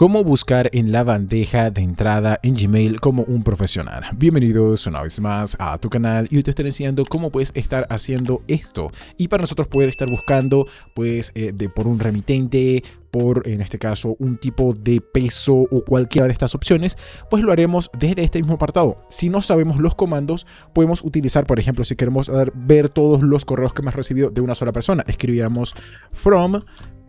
Cómo buscar en la bandeja de entrada en Gmail como un profesional. Bienvenidos una vez más a tu canal y hoy te estaré enseñando cómo puedes estar haciendo esto. Y para nosotros poder estar buscando pues por un remitente, por en este caso un tipo de peso o cualquiera de estas opciones, pues lo haremos desde este mismo apartado. Si no sabemos los comandos, podemos utilizar, por ejemplo, si queremos ver todos los correos que hemos recibido de una sola persona, escribiríamos from,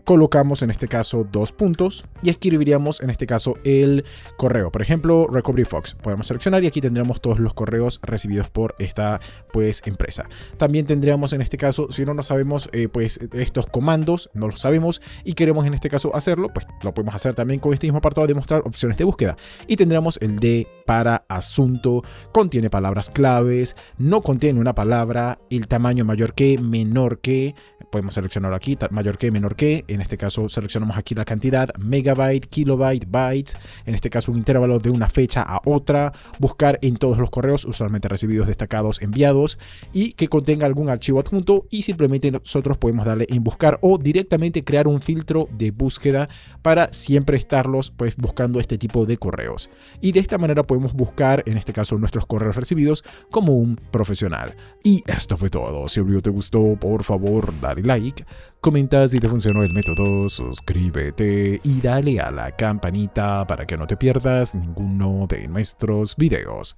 colocamos en este caso 2 puntos y escribiríamos en este caso el correo, por ejemplo Recovery Fox. Podemos seleccionar y aquí tendremos todos los correos recibidos por esta pues empresa. También tendríamos en este caso, si no sabemos pues estos comandos, no los sabemos y queremos en este caso hacerlo, pues lo podemos hacer también con este mismo apartado de mostrar opciones de búsqueda y tendremos el D para asunto, contiene palabras claves, no contiene una palabra, el tamaño mayor que, menor que, podemos seleccionar aquí mayor que, menor que. En este caso seleccionamos aquí la cantidad, megabyte, kilobyte, bytes, en este caso un intervalo de una fecha a otra, buscar en todos los correos, usualmente recibidos, destacados, enviados, y que contenga algún archivo adjunto, y simplemente nosotros podemos darle en buscar o directamente crear un filtro de búsqueda para siempre estarlos pues buscando este tipo de correos. Y de esta manera podemos buscar en este caso nuestros correos recibidos como un profesional. Y esto fue todo. Si el video te gustó, por favor dale like, comenta si te funcionó el método, suscríbete y dale a la campanita para que no te pierdas ninguno de nuestros videos.